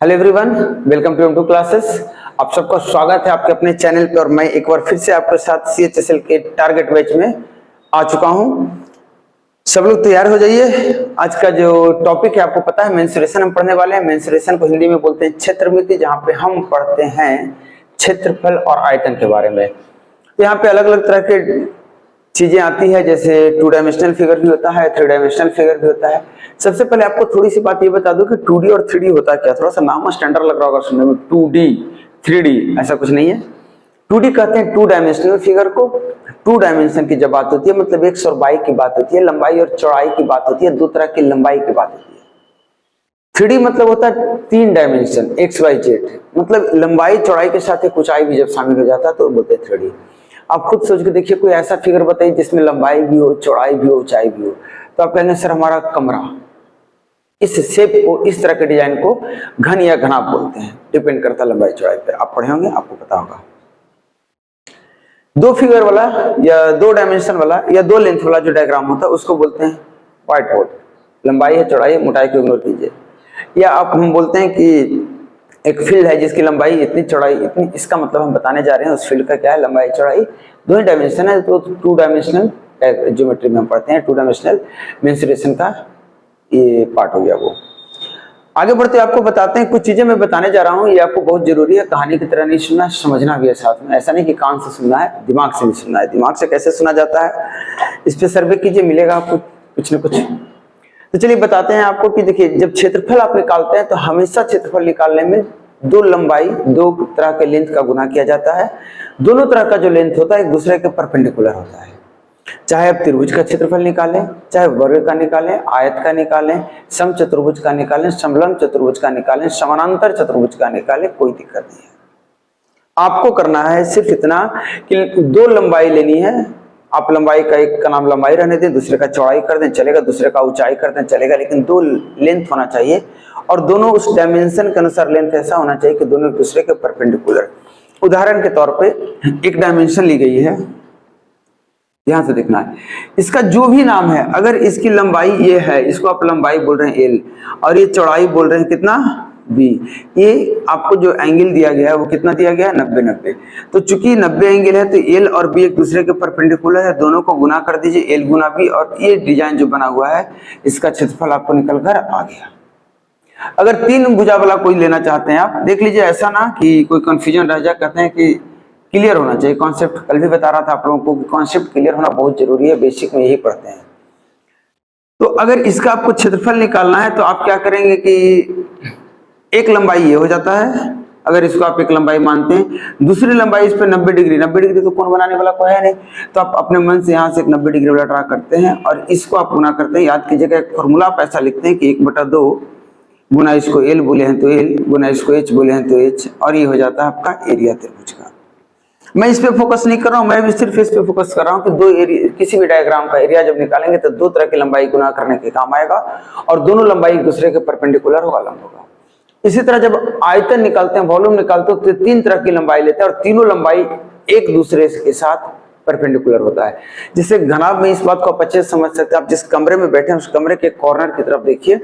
Hello everyone, welcome to M2 classes. आप सबका स्वागत है आपके अपने चैनल पे और मैं एक बार फिर से आपके साथ CHSL के टारगेट बैच में आ चुका हूं। सब लोग तैयार हो जाइए। आज का जो टॉपिक है आपको पता है, मेंसुरेशन हम पढ़ने वाले हैं। मेंसुरेशन को हिंदी में बोलते हैं क्षेत्रमिति, जहां पे हम पढ़ते हैं क्षेत्रफल और आयतन के बारे में। यहाँ पे अलग अलग तरह के चीजें आती है, जैसे 2 डायमेंशनल फिगर भी होता है, 3 डायमेंशनल फिगर भी होता है। सबसे पहले आपको थोड़ी सी बात ये बता दूं कि 2D और 3D होता क्या। थोड़ा सा नाम स्टैंडर्ड लग रहा होगा सुनने में, 2D 3D, ऐसा कुछ नहीं है। 2D कहते हैं 2 डायमेंशनल फिगर को। 2 डायमेंशन की जब बात होती है मतलब एक्स और वाई की बात होती है, लंबाई और चौड़ाई की बात होती है, दो तरह की लंबाई की बात होती है। 3D मतलब होता है 3 डायमेंशन, एक्स वाई जेड, मतलब लंबाई चौड़ाई के साथ एक ऊंचाई भी जब शामिल हो जाता है तो बोलते हैं 3D। आप खुद सोच के देखिए, कोई ऐसा फिगर बताइए जिसमें लंबाई भी हो, चौड़ाई भी हो, ऊंचाई भी हो। तो आप कहेंगे सर हमारा कमरा। इस शेप को, इस तरह के डिजाइन को घन या घनाभ बोलते हैं, डिपेंड करता है लंबाई चौड़ाई पे। आप पढ़े होंगे, आपको पता होगा। 2 फिगर वाला या 2 डायमेंशन वाला या 2 लेंथ वाला जो डायग्राम होता है उसको बोलते हैं व्हाइट बोर्ड। लंबाई है, चौड़ाई है, मोटाई को इग्नोर कीजिए। या आप हम बोलते हैं कि एक फील्ड है जिसकी लंबाई इतनी, चौड़ाई इतनी, इसका मतलब हम बताने जा रहे हैं उस फील्ड का क्या है, लंबाई चौड़ाई। 2 ही डायमेंशन है तो 2 डायमेंशनल ज्योमेट्री में हम पढ़ते हैं, 2 डायमेंशनल मेंसुरेशन का ये पार्ट हो गया। वो आगे बढ़ते आपको बताते हैं, कुछ चीजें मैं बताने जा रहा हूँ, ये आपको बहुत जरूरी है। कहानी की तरह नहीं सुनना, समझना भी है साथ में। ऐसा नहीं कि कान से सुनना है, दिमाग से भी सुनना है। दिमाग से कैसे सुना जाता है, इस पे सर्वे कीजिए, मिलेगा आपको कुछ न कुछ। तो चलिए बताते हैं आपको कि देखिए, जब क्षेत्रफल आप निकालते हैं तो हमेशा क्षेत्रफल निकालने में 2 लंबाई, 2 तरह के लेंथ का गुना किया जाता है। दोनों तरह का जो लेंथ होता है एक दूसरे के परपेंडिकुलर होता है। चाहे आप त्रिभुज का क्षेत्रफल निकालें, चाहे वर्ग का निकालें, आयत का निकालें, समचतुर्भुज का निकालें, समलंब चतुर्भुज का निकालें, समानांतर चतुर्भुज का निकालें, कोई दिक्कत नहीं है। आपको करना है सिर्फ इतना कि 2 लंबाई लेनी है। आप लंबाई का एक का नाम लंबाई रहने दें, दूसरे का चौड़ाई कर दें चलेगा, दूसरे का ऊंचाई कर दें चलेगा, लेकिन 2 लेंथ होना चाहिए और दोनों उस डायमेंशन के अनुसार लेंथ ऐसा होना चाहिए कि दोनों एक दूसरे के परपेंडिकुलर। उदाहरण के तौर पे एक डायमेंशन ली गई है, ध्यान से देखना है। इसका जो भी नाम है, अगर इसकी लंबाई ये है, इसको आप लंबाई बोल रहे हैं L, और ये चौड़ाई बोल रहे हैं कितना B। ये आपको जो एंगल दिया गया है वो कितना दिया गया है, 90-90। तो चूंकि 90 एंगल है तो L और B एक दूसरे के परपेंडिकुलर है, दोनों को गुना कर दीजिए, L गुना B, और ये डिजाइन जो बना हुआ है इसका क्षेत्रफल आपको निकल कर आ गया। अगर 3 भुजा वाला कोई लेना चाहते हैं आप, देख लीजिए, ऐसा ना कि कोई कंफ्यूजन रह जाए। कहते हैं कि क्लियर होना चाहिए कॉन्सेप्ट। कल भी बता रहा था आप लोगों को कि कॉन्सेप्ट क्लियर होना बहुत जरूरी है, बेसिक में यही पढ़ते हैं। तो अगर इसका आपको क्षेत्रफल निकालना है तो आप क्या करेंगे कि एक लंबाई ये हो जाता है, अगर इसको आप एक लंबाई मानते हैं, दूसरी लंबाई इस पर 90 डिग्री। 90 डिग्री तो कोण बनाने वाला कोई है नहीं, तो आप अपने मन से यहाँ से एक 90 डिग्री वाला ड्रा करते हैं और इसको आप गुना करते हैं। याद कीजिएगा, एक फॉर्मूला आप ऐसा लिखते हैं कि 1/2 गुना इसको L बोले हैं तो L, गुना इसको H बोले हैं तो H, और ये हो जाता है आपका एरिया त्रिभुज का। मैं इस पे फोकस नहीं कर रहा हूं, मैं भी सिर्फ इस पे फोकस कर रहा हूं कि 2 एरिया, किसी भी डायग्राम का एरिया जब निकालेंगे तो 2 तरह की लंबाई गुना करने के काम आएगा और दोनों लंबाई एक दूसरे के परपेंडिकुलर होगा, लंब होगा। इसी तरह जब आयतन निकालते हैं, वॉल्यूम निकालते हैं, तो 3 तरह की लंबाई लेते हैं और तीनों लंबाई एक दूसरे के साथ परपेंडिकुलर होता है। जिससे घनाभ में इस बात को आप अच्छे से समझ सकते हैं। आप जिस कमरे में बैठे हैं उस कमरे के कॉर्नर की तरफ देखिए,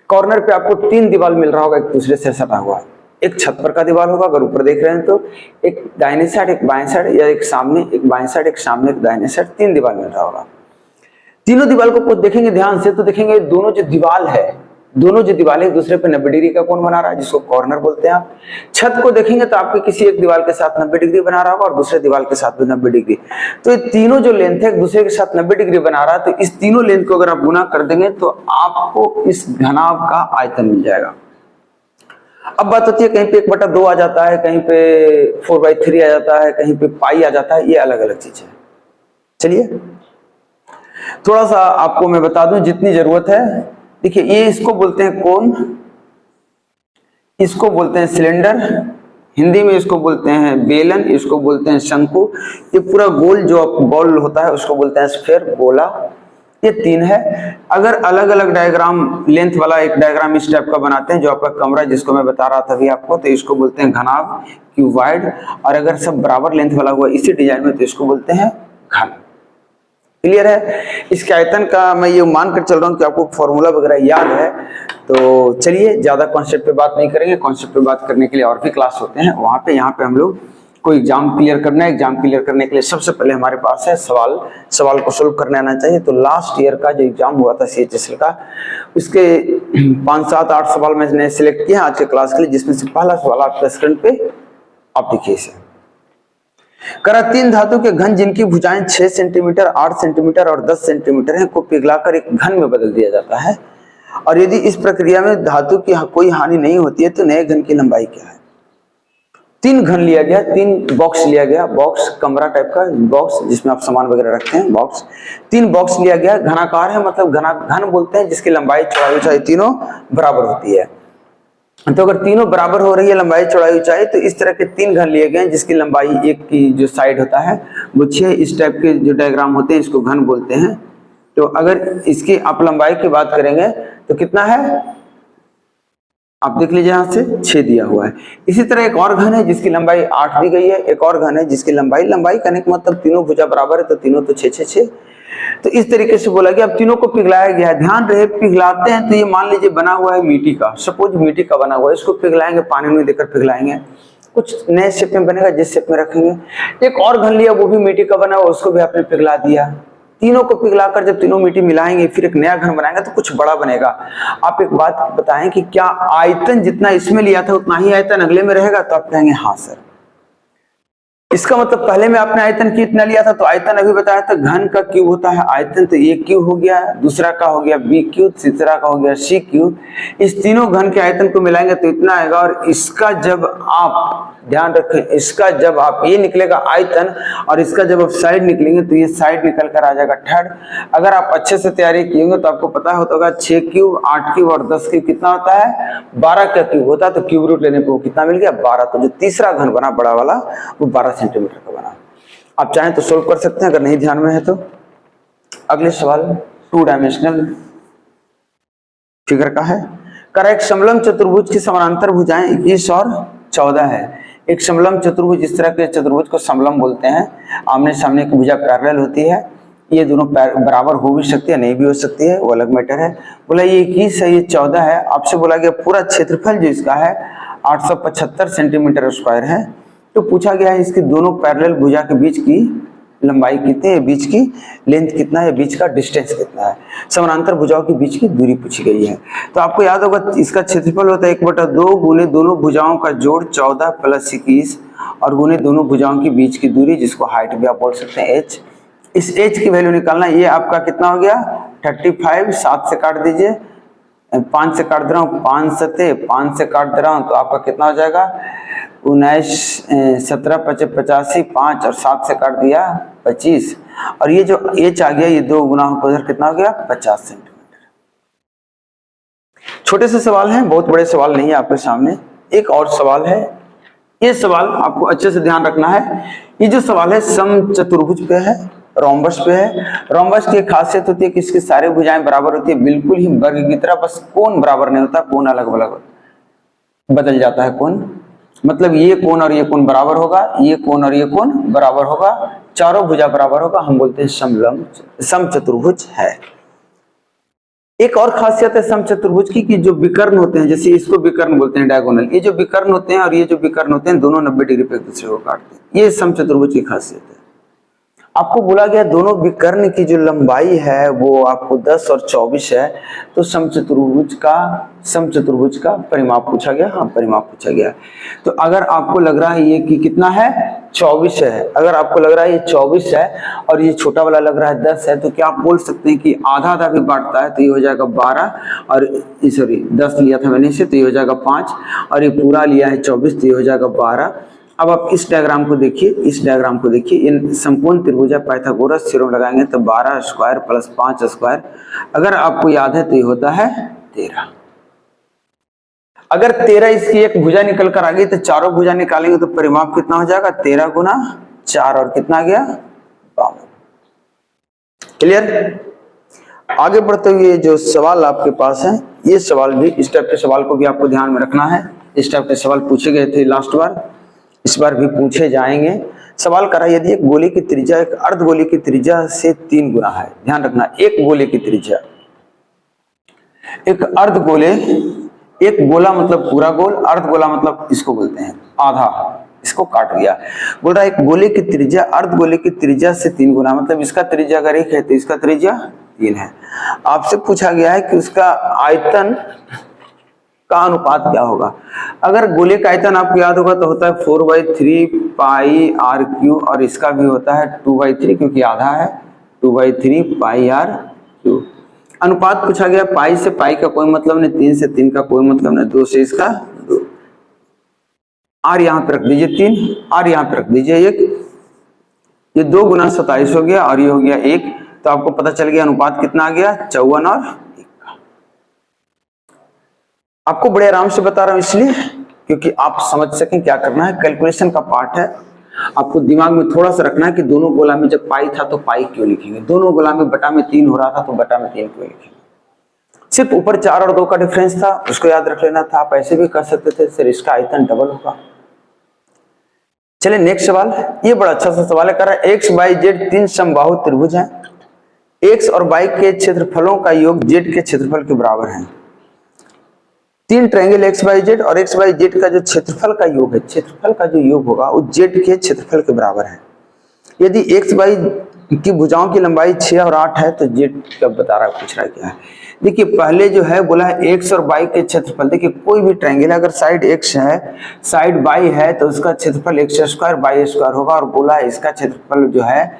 कॉर्नर पे आपको 3 दीवार मिल रहा होगा एक दूसरे से सटा हुआ। एक छत पर का दीवार होगा, अगर ऊपर देख रहे हैं तो एक दाहिने साइड, एक बाएं साइड, या एक सामने, एक बाएं साइड, एक सामने, एक दाहिने साइड, 3 दीवार मिल रहा होगा। तीनों दीवार को देखेंगे ध्यान से तो देखेंगे दोनों जो दीवार है, दोनों जो दीवार एक दूसरे पे 90 डिग्री का कोण बना रहा है, जिसको कॉर्नर बोलते हैं आप। छत को देखेंगे तो आपके किसी एक दीवार के साथ 90 डिग्री बना रहा होगा और दूसरे दीवार के साथ भी 90 डिग्री। तो ये तीनों जो लेंथ है एक दूसरे के साथ 90 डिग्री बना रहा है, तो इस तीनों लेंथ को अगर आप गुना कर देंगे तो आपको इस घनाभ का आयतन मिल जाएगा। अब बात होती है, कहीं पे 1/2 आ जाता है, कहीं पे 4/3 आ जाता है, कहीं पे पाई आ जाता है, ये अलग अलग चीज है। चलिए थोड़ा सा आपको मैं बता दूं जितनी जरूरत है। देखिए, ये इसको बोलते हैं कोन, इसको बोलते हैं सिलेंडर, हिंदी में इसको बोलते हैं बेलन, इसको बोलते हैं शंकु। ये पूरा गोल जो बॉल होता है उसको बोलते हैं स्फीयर, गोला। ये 3 है। अगर अलग अलग डायग्राम लेंथ वाला एक डायग्राम इस टाइप का बनाते हैं, जो आपका कमरा जिसको मैं बता रहा था अभी आपको, तो इसको बोलते हैं घनाभ, क्यूबॉइड। और अगर सब बराबर लेंथ वाला हुआ इसी डिजाइन में तो इसको बोलते हैं घन। क्लियर है? इसके आयतन का मैं ये मानकर चल रहा हूँ कि आपको फॉर्मूला वगैरह याद है। तो चलिए ज्यादा कॉन्सेप्ट पे बात नहीं करेंगे, कॉन्सेप्ट पे बात करने के लिए और भी क्लास होते हैं वहां पे। यहाँ पे हम लोग कोई एग्जाम क्लियर करना है, एग्जाम क्लियर करने के लिए सबसे पहले हमारे पास है सवाल को सोल्व करने आना चाहिए। तो लास्ट ईयर का जो एग्जाम हुआ था CHSL का, उसके 5, 7, 8 सवाल मैंने सिलेक्ट किया आज के क्लास के लिए, जिसमें से पहला सवाल आपका स्क्रीन पे आप देखिए इसे। करा 3 धातु के घन जिनकी भुजाएं 6 सेंटीमीटर, 8 सेंटीमीटर और 10 सेंटीमीटर है को पिघलाकर एक घन में बदल दिया जाता है, और यदि इस प्रक्रिया में धातु की कोई हानि नहीं होती है तो नए घन की लंबाई क्या है? 3 घन लिया गया, 3 बॉक्स लिया गया, बॉक्स कमरा टाइप का बॉक्स जिसमें आप सामान वगैरह रखते हैं, बॉक्स 3 बॉक्स लिया गया, घनाकार है, मतलब घन बोलते हैं जिसकी लंबाई चौड़ाई ऊंचाई तीनों बराबर होती है। तो अगर तीनों बराबर हो रही है लंबाई चौड़ाई ऊंचाई, तो इस तरह के 3 घन लिए गए जिसकी लंबाई एक की जो साइड होता है वो 6, इस टाइप के जो डायग्राम होते हैं इसको घन बोलते हैं। तो अगर इसकी आप लंबाई की बात करेंगे तो कितना है, आप देख लीजिए यहां से 6 दिया हुआ है। इसी तरह एक और घन है जिसकी लंबाई 8 दी गई है, एक और घन है जिसकी लंबाई करने का मतलब तीनों भुजा बराबर है तो तीनों तो 6, 6, 6। तो इस तरीके से बोला गया। अब तीनों को पिघलाया गया है। ध्यान रहे पिघलाते हैं तो ये मान लीजिए बना हुआ है मिट्टी का, सपोज मिट्टी का बना हुआ है, इसको पिघलाएंगे, पानी में देकर पिघलाएंगे, कुछ नए शेप में बनेगा जिस शेप में रखेंगे। एक और घन लिया वो भी मिट्टी का बना हुआ, उसको भी आपने पिघला दिया। तीनों को पिघलाकर जब तीनों मिट्टी मिलाएंगे फिर एक नया घन बनाएंगे तो कुछ बड़ा बनेगा। आप एक बात बताएं कि क्या आयतन जितना इसमें लिया था उतना ही आयतन अगले में रहेगा? तो आप कहेंगे हाँ सर। इसका मतलब पहले में आपने आयतन कितना लिया था, तो आयतन अभी बताया था घन का क्यूब होता है आयतन, तो ये क्यूब हो गया, दूसरा का हो गया बी क्यूब, तीसरा का हो गया सी क्यूब। इस तीनों घन के आयतन को मिलाएंगे तो इतना आएगा। और इसका जब आप ध्यान रखें, इसका जब आप ये निकलेगा आयतन और इसका जब आप साइड निकलेंगे तो ये साइड निकल कर आ जाएगा थर्ड। अगर आप अच्छे से तैयारी किए होंगे तो आपको पता होगा 6 क्यूब, 8 क्यूब और 10 क्यूब कितना होता है? 12 का क्यूब होता है। तो क्यूब रूट लेने को कितना मिल गया? 12। तो जो तीसरा घन बना बड़ा वाला वो 12 सेंटीमीटर का बना। आप चाहें तो सोल्व कर सकते हैं अगर नहीं ध्यान में है तो। अगले सवाल 2 डायमेंशनल फिगर का है। करा एक समलंब चतुर्भुज की समानांतर भुजाएं 21 और 14 है। एक समलंब चतुर्भुज, इस तरह के चतुर्भुज को समलंब बोलते हैं। आमने सामने की भुजा पैरेलल होती है, ये दोनों बराबर हो भी सकती है नहीं भी हो सकती है, वो अलग मैटर है। बोला ये 21 है, ये 14 है। आपसे बोला गया पूरा क्षेत्रफल जो इसका है 875 सेंटीमीटर स्क्वायर है। तो पूछा गया है इसकी दोनों पैरेलल भुजा के बीच की लंबाई कितनी है, बीच की लेंथ कितना है, बीच का डिस्टेंस कितना है, समानांतर भुजाओं के बीच की दूरी पूछी गई है। तो आपको याद होगा इसका क्षेत्रफल होता है 1/2 गुने दोनों भुजाओं का जोड़ 14 + 21 और गुने दोनों भुजाओं के बीच की दूरी, जिसको हाइट भी आप बोल सकते हैं h। इस h की वैल्यू निकालना, ये आपका कितना हो गया 35, 7 से काट दीजिए, 5 से काट दे रहा हूँ, 5 सते 5 से काट दे रहा हूँ, तो आपका कितना हो जाएगा 19, 17, 25, 85, 5 और 7 से काट दिया 25। और ये जो h आ गया ये 2 गुना उधर कितना हो गया 50 सेंटीमीटर। छोटे से सवाल हैं, बहुत बड़े सवाल नहीं है आपके सामने। एक और सवाल है, ये सवाल आपको अच्छे से ध्यान रखना है। ये जो सवाल है समचतुर्भुज पे है, रोम्बस पे है। रोम्बस की एक खासियत होती है कि इसकी सारी भुजाएं बराबर होती है, बिल्कुल ही वर्ग की तरह, बस कोण बराबर नहीं होता, कोण अलग अलग बदल जाता है कोण। मतलब ये कोण और ये कोण बराबर होगा, ये कोण और ये कोण बराबर होगा, चारों भुजा बराबर होगा, हम बोलते हैं समचतुर्भुज है। एक और खासियत है समचतुर्भुज की कि जो विकर्ण होते हैं, जैसे इसको विकर्ण बोलते हैं डायगोनल, ये जो विकर्ण होते हैं और ये जो विकर्ण होते हैं दोनों 90 डिग्री पे एक दूसरे को काटते हैं, ये समचतुर्भुज की खासियत है। आपको बोला गया दोनों विकर्ण की जो लंबाई है वो आपको 10 और 24 है। तो समचतुर्भुज का परिमाप पूछा गया, हाँ परिमाप पूछा गया। तो अगर आपको लग रहा है ये कि कितना है 24 है, अगर आपको लग रहा है ये 24 है और ये छोटा वाला लग रहा है 10 है, तो क्या आप बोल सकते हैं कि आधा आधा भी बांटता है, तो ये हो जाएगा 12 और सॉरी 10 लिया था मैंने इसे, तो ये हो जाएगा 5 और ये पूरा लिया है 24, तो ये हो जाएगा 12। अब आप इस डायग्राम को देखिए, इस डायग्राम को देखिए, इन संपूर्ण त्रिभुजा पाइथागोरस थ्योरम लगाएंगे तो 12 स्क्वायर प्लस 5 स्क्वायर, अगर आपको याद है तो ये होता है 13। अगर 13 इसकी एक भुजा निकल कर आ गई तो चारों भुजा निकालेंगे तो परिमाप कितना हो जाएगा 13 गुना 4 और कितना गया 52। क्लियर? आगे बढ़ते हुए जो सवाल आपके पास है, ये सवाल भी, इस टाइप के सवाल को भी आपको ध्यान में रखना है। इस टाइप के सवाल पूछे गए थे लास्ट बार, इस बार भी पूछे जाएंगे। सवाल करा यदि एक गोले की त्रिज्या एक अर्ध गोले की त्रिज्या से 3 गुना है, ध्यान रखना एक गोले की त्रिज्या, एक अर्ध गोले, एक गोला मतलब पूरा गोल, अर्ध गोला मतलब इसको बोलते हैं आधा, इसको काट दिया। बोल रहा है एक गोले की त्रिज्या अर्ध गोले की त्रिज्या से 3 गुना, मतलब इसका त्रिज्या अगर 1 है तो इसका त्रिज्या 3 है। आपसे पूछा गया है कि उसका आयतन का अनुपात क्या होगा। अगर गोले का आयतन आपको याद होगा तो होता है 4/3 पाई आर क्यू, और इसका भी होता है 2/3 क्योंकि आधा है, 2/3 पाई आर क्यू। अनुपात पूछा गया, पाई से पाई का कोई मतलब नहीं, 3 से 3 का कोई मतलब नहीं, 2 से इसका 2। आर यहाँ पे रख दीजिए 3, आर यहाँ पे रख दीजिए 1, ये 2 गुना 27 हो गया और ये हो गया 1, तो आपको पता चल गया अनुपात कितना आ गया 54 और 1 का। आपको बड़े आराम से बता रहा हूं इसलिए क्योंकि आप समझ सकें क्या करना है, कैलकुलेशन का पार्ट है। आपको दिमाग में थोड़ा सा रखना है कि दोनों गोला में जब पाई था तो पाई क्यों लिखेंगे, दोनों गोला में बटा में 3 हो रहा था तो बटा में 3 क्यों लिखेंगे। सिर्फ ऊपर 4 और 2 का डिफरेंस था, उसको याद रख लेना था। आप ऐसे भी कर सकते थे, सिर्फ इसका आयतन डबल होगा। चलिए नेक्स्ट सवाल, ये बड़ा अच्छा सा सवाल है, कर रहा है एक्स बाई जेड 3 समबाहु त्रिभुज हैं, एक्स और वाई के क्षेत्रफलों का योग जेड के क्षेत्रफल के बराबर है। 3 ट्रायंगल एक्स बाई जेड और एक्स बाई जेड का जो क्षेत्रफल का योग है, क्षेत्रफल का जो योग होगा वो जेड के क्षेत्रफल के बराबर है। यदि एक्स बाई की भुजाओं की लंबाई 6 और 8 है तो जेड का बता रहा है, पूछ रहा है क्या है। देखिए पहले जो है बोला है एक्स और वाई के क्षेत्रफल। देखिए कोई भी ट्रायंगल अगर साइड एक्स है साइड वाई है तो उसका क्षेत्रफल एक्स स्क्वायर वाई स्क्वायर होगा, और बोला है इसका क्षेत्रफल जो है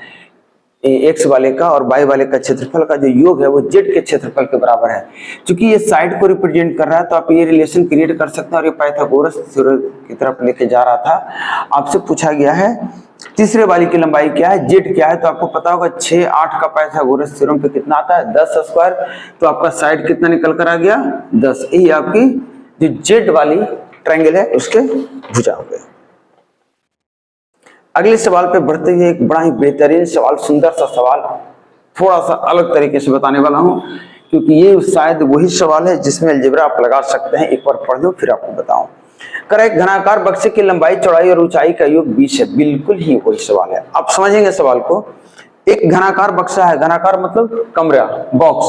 एक्स वाले का और वाई वाले का क्षेत्रफल का जो योग है वो जेड के क्षेत्रफल के बराबर है। क्योंकि ये साइड को रिप्रेजेंट कर रहा है तो आप ये रिलेशन क्रिएट कर सकते हैं, और ये पाइथागोरस थ्योरम की तरफ लेके जा रहा था। आपसे पूछा गया है तीसरे वाली की लंबाई क्या है, जेड क्या है, तो आपको पता होगा 6 8 का पाइथागोरस थ्योरम पे कितना आता है 10 स्क्वायर, तो आपका साइड कितना निकल कर आ गया 10। यही आपकी जो जेड वाली ट्रायंगल है उसके भुजा हो गए। अगले सवाल पे बढ़ते हुए एक बड़ा ही बेहतरीन सवाल, सुंदर सा सवाल, थोड़ा सा अलग तरीके से बताने वाला हूं क्योंकि ये शायद वही सवाल है जिसमें अलजेब्रा आप लगा सकते हैं। एक बार पढ़ लो फिर आपको बताऊं। कर एक घनाकार बक्से की लंबाई चौड़ाई और ऊंचाई का योग 20 है, बिल्कुल ही वही सवाल है। आप समझेंगे सवाल को। एक घनाकार बक्सा है, घनाकार मतलब कमरा बॉक्स,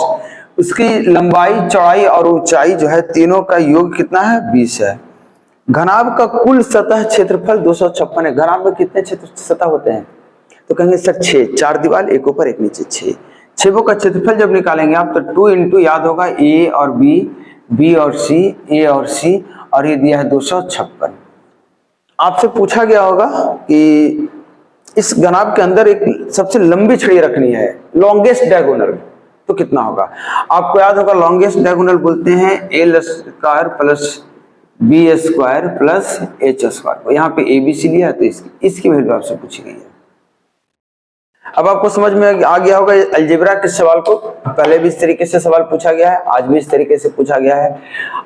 उसकी लंबाई चौड़ाई और ऊंचाई जो है तीनों का योग कितना है 20 है। घनाभ का कुल सतह क्षेत्रफल 256 है। घनाभ में कितने क्षेत्र सतह होते हैं तो कहेंगे सर 6, 4 दीवार एक ऊपर एक नीचे 6। 6 का क्षेत्रफल जब निकालेंगे आप तो 2 इंटू याद होगा ए और बी और सी, ए और सी, और ये दिया है 256। आपसे पूछा गया होगा कि इस घनाभ के अंदर एक सबसे लंबी छड़ी रखनी है, लॉन्गेस्ट डायगोनल, तो कितना होगा। आपको याद होगा लॉन्गेस्ट डायगोनल बोलते हैं L square plus B square plus H square. यहाँ पे ए बी सी लिया तो इसकी वैल्यू आपसे पूछी गई है। अब आपको समझ में आ गया होगा अलजेब्रा के सवाल को पहले भी इस तरीके से सवाल पूछा गया है, आज भी इस तरीके से पूछा गया है,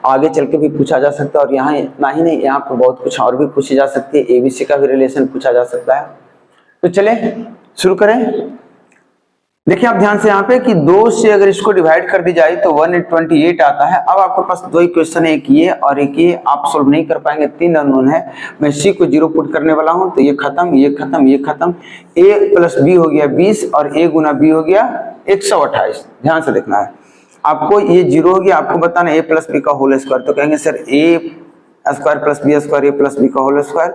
आगे चल के भी पूछा जा सकता है। और यहाँ इतना ही नहीं, यहाँ पे बहुत कुछ और भी पूछी जा सकती है, एबीसी का भी रिलेशन पूछा जा सकता है। तो चले शुरू करें। देखिए आप ध्यान से यहाँ पे कि 2 से अगर इसको डिवाइड कर दी जाए तो 128 आता है। अब आपके पास 2 इक्वेशन है, एक ये और एक ये, आप सॉल्व नहीं कर पाएंगे, 3 अननोन है। मैं सी को 0 पुट करने वाला हूं तो ये खत्म, ये खत्म, ये खत्म। ए प्लस बी हो गया 20 और ए गुना बी हो गया 128। ध्यान से देखना है आपको, ये 0 हो गया, आपको बताना ए प्लस बी का होल स्क्वायर, तो कहेंगे सर ए स्क्वायर प्लस बी स्क्वायर, ए प्लस बी का होल स्क्वायर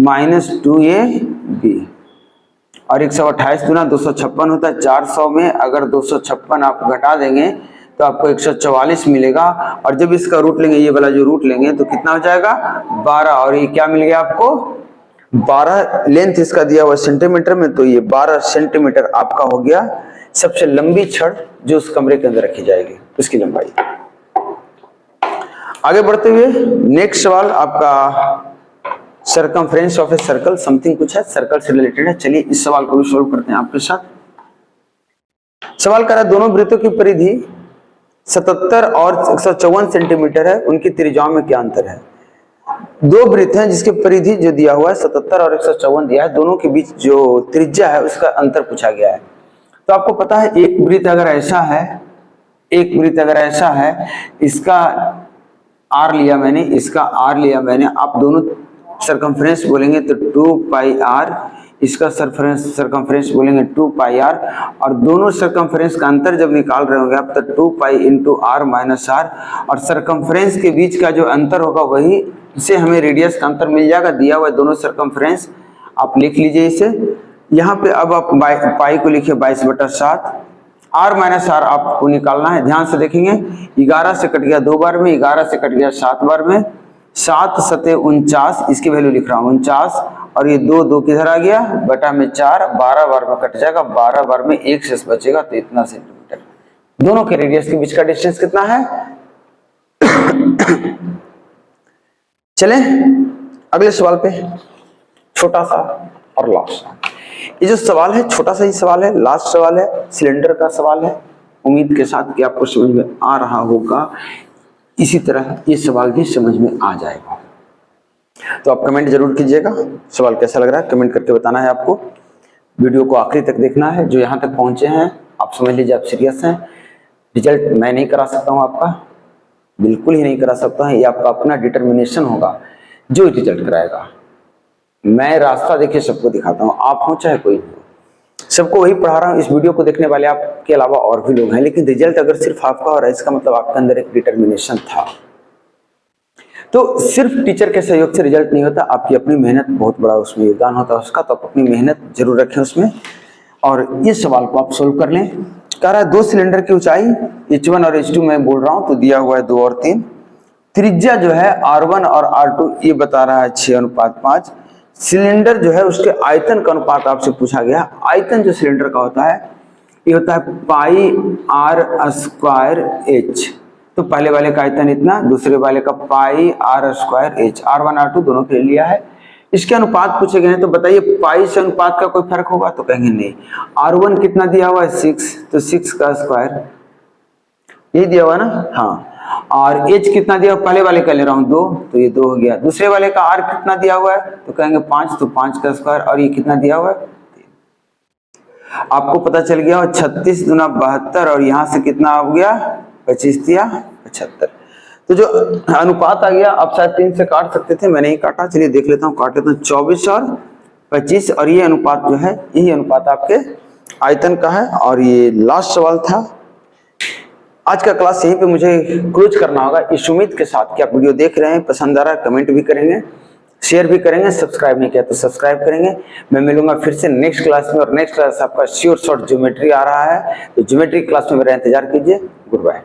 माइनस 2ab, और 128 गुना 256 होता है। 400 में अगर 256 आप घटा देंगे तो आपको 144 मिलेगा, और जब इसका रूट लेंगे, ये वाला जो रूट लेंगे तो कितना हो जाएगा 12, और ये क्या मिल गया आपको 12। लेंथ इसका दिया हुआ सेंटीमीटर में, तो ये 12 सेंटीमीटर आपका हो गया सबसे लंबी छड़ जो उस कमरे के अंदर रखी जाएगी, उसकी लंबाई। आगे बढ़ते हुए नेक्स्ट सवाल आपका circumference of a circle, something कुछ है सर्कल से रिलेटेड है। चलिए इस सवाल को भी सोल्व करते हैं आपके साथ। सवाल करा दोनों वृत्तों की परिधि 77 और 154 सेंटीमीटर है, उनकी त्रिज्याओं में क्या अंतर है। 2 वृत्त हैं जिसकी परिधि जो दिया हुआ है 77 और 154 दिया है, दोनों के बीच जो त्रिज्या है उसका अंतर पूछा गया है। तो आपको पता है एक वृत्त अगर ऐसा है, एक वृत्त अगर ऐसा है, इसका आर लिया मैंने, इसका आर लिया मैंने, आप दोनों सर्कमफ्रेंस बोलेंगे तो 2 पाई आर इसका सरकमफ्रेंस बोलेंगे 2 पाई आर, और दोनों सरकमफ्रेंस का अंतर जब निकाल रहे होंगे आप तो 2 pi into R minus R, और सरकमफ्रेंस के बीच का जो अंतर होगा वही से हमें रेडियस का अंतर मिल जाएगा। दिया हुआ दोनों सरकमफ्रेंस आप लिख लीजिए इसे। यहाँ पे अब आप पाई को लिखिए 22/7, आर माइनस आर आपको निकालना है। ध्यान से देखेंगे 11 से कट गया 2 बार में, 11 से कट गया 7 बार में, 7 सते 49, इसकी वैल्यू लिख रहा हूँ 49, और ये 2 किधर आ गया बटा में 4, 12 बार में कट जाएगा, 12 बार में 1 शेष बचेगा, तो इतना सेंटीमीटर। दोनों के रेडियस के बीच का डिस्टेंस कितना है? चले अगले सवाल पे, छोटा सा और लास्ट। ये जो सवाल है छोटा सा ही सवाल है, लास्ट सवाल है, सिलेंडर का सवाल है। उम्मीद के साथ कि आपको समझ में आ रहा होगा, इसी तरह ये सवाल भी समझ में आ जाएगा। तो आप कमेंट जरूर कीजिएगा, सवाल कैसा लग रहा है कमेंट करके बताना है आपको। वीडियो को आखिरी तक देखना है। जो यहाँ तक पहुंचे हैं आप समझ लीजिए आप सीरियस हैं। रिजल्ट मैं नहीं करा सकता हूँ आपका, बिल्कुल ही नहीं करा सकता है। ये आपका अपना डिटर्मिनेशन होगा जो रिजल्ट कराएगा। मैं रास्ता देखिए सबको दिखाता हूँ, आप हो चाहे कोई हो, सबको वही पढ़ा रहा हूँ। इस वीडियो को देखने वाले आपके अलावा और भी लोग हैं, लेकिन रिजल्ट अगर सिर्फ आपका हो रहा है इसका मतलब आपके अंदर एक डिटर्मिनेशन था। तो सिर्फ टीचर के सहयोग से रिजल्ट नहीं होता, आपकी अपनी मेहनत बहुत बड़ा उसमें योगदान होता है उसका। तो आप अपनी मेहनत जरूर रखें उसमें, और ये सवाल को आप सोल्व कर लें। कह रहा है 2 सिलेंडर की ऊंचाई H1 और H2 मैं बोल रहा हूँ, तो दिया हुआ है 2 और 3, त्रिज्या जो है R1 और R2 ये बता रहा है 6:5। सिलेंडर जो है उसके आयतन का अनुपात आपसे पूछा गया। आयतन जो सिलेंडर का होता है ये होता है पाई आर स्क्वायर एच। तो पहले वाले का आयतन इतना, दूसरे वाले का पाई are square H. R1 R2 दोनों के लिए लिया है। इसके अनुपात पूछे गए हैं, तो बताइए पाई से अनुपात का कोई फर्क होगा? तो कहेंगे नहीं। R1 कितना दिया हुआ है 6, तो 6 का स्क्वायर ये दिया हुआ है ना, हाँ। और h कितना दिया, पहले वाले का ले रहा हूँ 2, तो ये 2 हो गया। दूसरे वाले का r कितना दिया हुआ है, तो कहेंगे 5, तो 5 का स्क्वायर, और ये कितना दिया हुआ है आपको पता चल गया। और 36 दूना 72, और यहाँ से कितना हो गया 25 दिया 75। तो जो अनुपात आ गया, आप शायद 3 से काट सकते थे, मैंने ही काटा, चलिए देख लेता हूँ, काट लेता हूँ। 24 और 25, और ये अनुपात जो है यही अनुपात आपके आयतन का है। और ये लास्ट सवाल था। आज का क्लास यहीं पे मुझे क्लोज करना होगा, इस उम्मीद के साथ कि आप वीडियो देख रहे हैं, पसंद आ रहा है, कमेंट भी करेंगे, शेयर भी करेंगे, सब्सक्राइब नहीं किया तो सब्सक्राइब करेंगे। मैं मिलूंगा फिर से नेक्स्ट क्लास में, और नेक्स्ट क्लास आपका श्योर शॉर्ट ज्योमेट्री आ रहा है, तो ज्योमेट्री क्लास में मेरा इंतजार कीजिए। Good bye.